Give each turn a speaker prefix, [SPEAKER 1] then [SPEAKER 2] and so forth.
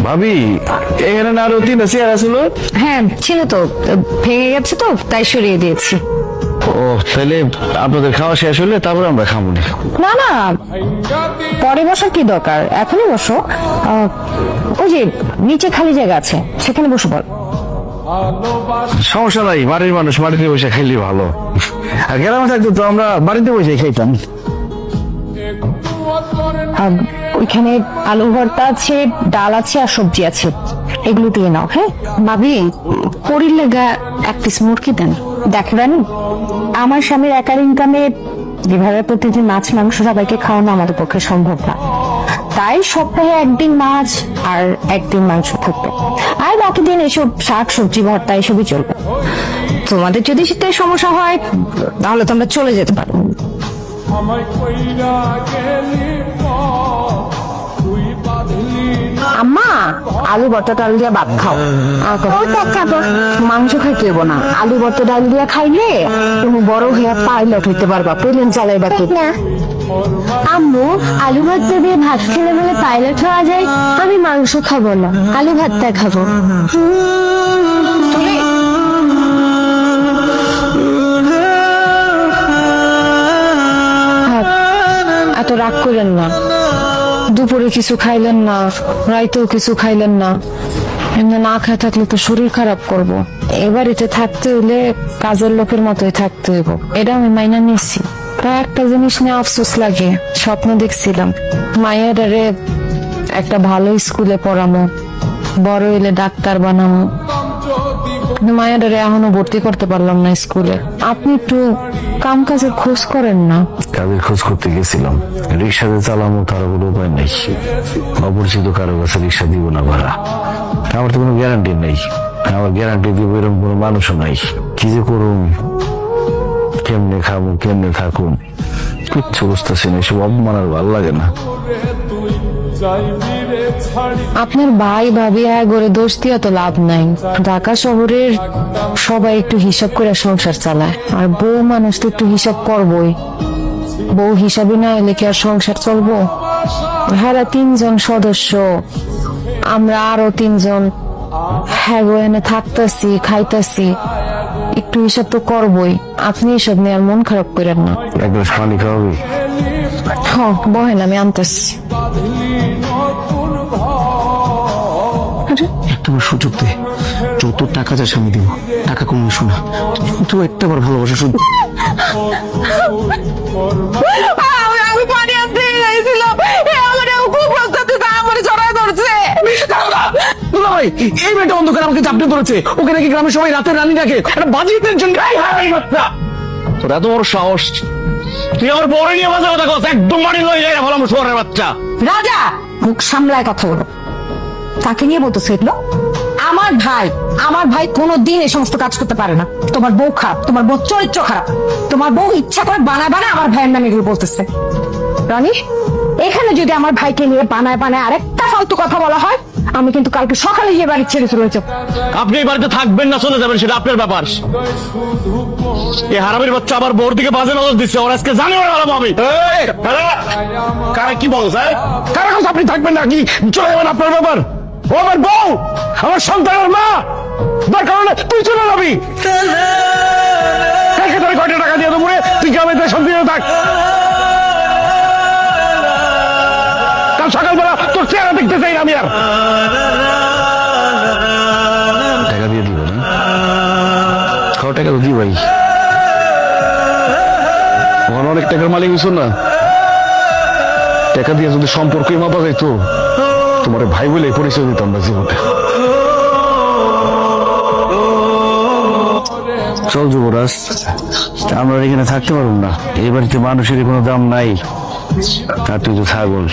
[SPEAKER 1] ভাবি এখানে না আরো 3টা চেয়ার আছিল?
[SPEAKER 2] হ্যাঁ ছিল তো, ভেঙে গেছে তো তাই সরিয়ে দিয়েছি।
[SPEAKER 1] ও তাহলে আপনাদের খাওয়া শেষ হলে তারপর আমরা খাবো।
[SPEAKER 2] না না, পরে বসার কি দরকার, এখনই বসো। ওই যে নিচে খালি জায়গা আছে, সেখানে বসে বল।
[SPEAKER 1] সমস্যা নাই, বাড়ির মানুষ বাড়িতে বসে খাইলে ভালো। আর গ্রামে থাকতো তো আমরা বাড়িতে বসে খাইতাম।
[SPEAKER 2] ওইখানে আলু ভর্তা আছে, ডাল আছে আর সবজি আছে, এগুলো দিয়ে নাও। হ্যাঁ ভাবি, পরির লেগা এক পিস মুরগি দেন। দেখো রানী, আমার স্বামীর একার ইনকামে যেভাবে প্রতিদিন মাছ মাংস সবাইকে খাওয়ানো আমাদের পক্ষে সম্ভব না, তাই সপ্তাহে একদিন মাছ আর একদিন মাংস থাকবে, আর বাকি দিন এসব শাক সবজি ভর্তা এসবই চলবে। তোমাদের যদি সেটাই সমস্যা হয় তাহলে তো আমরা চলে যেতে পারবো। আম্মা, আলু ভর্তা ডাল দিয়ে ভাত খাও। মাংস খাইতে হবো না, আলু ভর্তা ডাল দিয়ে খাইলে তুমি বড় হয়ে পাইলট হইতে পারবা, প্লেন চালাইবা। ঠিক না আম্মু, আলু ভর্তা দিয়ে ভাত খেলে বলে পাইলট হওয়া যায়? আমি মাংস খাবো না, আলু ভর্তা খাবো। এত রাগ করেন না, দুপুরে কিছু খাইলেন না, রাইতেও কিছু খাইলেন না, এমনি না খেয়ে থাকলে তো শরীর খারাপ করবো। এবাড়িতে থাকতে হইলে কাজের লোকের মতোই থাকতে হইব, এটা আমি মাইনা নিচ্ছি। তা একটা জিনিস নিয়ে আফসোস লাগে, স্বপ্ন দেখছিলাম মায়েরারে একটা ভালো স্কুলে পড়ামো, বড় হইলে ডাক্তার বানামো, মায়েরারে এখনো ভর্তি করতে পারলাম না স্কুলে। আপনি একটু কাম কাজের খোঁজ করেন না।
[SPEAKER 1] কাজের খোঁজ করতে গেছিলাম, রিক্সাতে চালামো তার কোনো উপায় নেই। অপরিচিত কারো কাছে রিক্সা দিব না ভাড়া, আমার তো কোনো গ্যারান্টি নেই। আমার গ্যারান্টি দিব এরকম কোনো মানুষও নাই। কি যে করুন, কেমনে খাবো, কেমনে থাকুন, কিচ্ছু বুঝতেছি না। এসব অপমান আর ভালো লাগে না।
[SPEAKER 2] আপনার ভাই ভাবি গড়ে দোষ দিয়া তো লাভ নাই। ঢাকা শহরের সবাই একটু হিসাব করে সংসার চালায়, আর বউ মানুষ তো একটু হিসাব করবই। বউ হিসাবে না হলে কি আর সংসার চলবো? হ্যাঁ 3 জন সদস্য, আমরা আরো 3 জন, হ্যাঁ গো এনে থাকতেছি খাইতেছি, একটু হিসাব তো করবই। আপনি এসব নিয়ে আর মন খারাপ করেন না।
[SPEAKER 1] এক গ্লাস পানি খাওয়াবি?
[SPEAKER 2] হ্যাঁ বহেন, আমি আনতেছি।
[SPEAKER 3] তোমার সুযোগ দে, যত টাকা চাস আমি দিব, টাকা কমবে শোনা, তো একটা বার ভালোবাসা শুধু।
[SPEAKER 2] আমি পানি আনতে গেছিলাম,
[SPEAKER 3] এই মেয়েটা অন্ধকার আমাকে চাপটে ধরেছে, ওকে নাকি গ্রামের সবাই রাতের রানী ডাকে, একটা বাজিতের জন্য।
[SPEAKER 1] তোর এত বড় সাহস, তুই আমার বড় নিয়ে বাজে কথা কস, একদম মারি লয়ে যায় ভালো আমার শহরের বাচ্চা।
[SPEAKER 2] রাজা, মুখ সামলায় কথা বলো। তাকে নিয়ে বলতেছে এগুলো? আমার ভাই কোনোদিন এই সমস্ত কাজ করতে পারে না। তোমার বউ খারাপ, তোমার বউ চরিত্র খারাপ, তোমার বউ ইচ্ছা করে বানায় বানায় আমার ভাইয়ের নামে এগুলো বলতেছে। রানী, এখানে যদি আমার ভাইকে নিয়ে বানায় বানায় আরেকটা ফালতু কথা বলা হয়, আমি কিন্তু কালকে সকালে গিয়ে বাড়ি ছেড়ে চলে যাব।
[SPEAKER 1] আপনি এই বাড়িতে থাকবেন না চলে যাবেন সেটা আপনার ব্যাপার। এই হারামির বাচ্চা আবার বোর দিকে বাজে নজর দিচ্ছে, ওর আজকে জানি ওরা ভালো পাবে। কারা কি বলছ? কারা কথা আপনি থাকবেন না কি চলে যাবেন আপনার ব্যাপার। ও আমার বউ, আমার সন্তানের মা, দরকার হলে তুই চলে যাবি। তোর কয়টা টাকা দিয়ে দেবো, তুই গ্রামে শান্তিতে থাক। কাল সকালবেলা তোর চেহারা দেখতে চাই না আমি আর। টাকা দিয়ে দিব না? খাও টাকা তো দি ভাই, অনেক টাকার মালিক হইছো না। টাকা দিয়ে যদি সম্পর্কই মাপা যাইতো, তোমার ভাই বলে পরিচয় দিতাম না জীবনে। চল যুবরাজ, আমরা এখানে থাকতে পারবো না। এই বাড়িতে মানুষের কোনো দাম নাই, আর তুই তো ছাগল।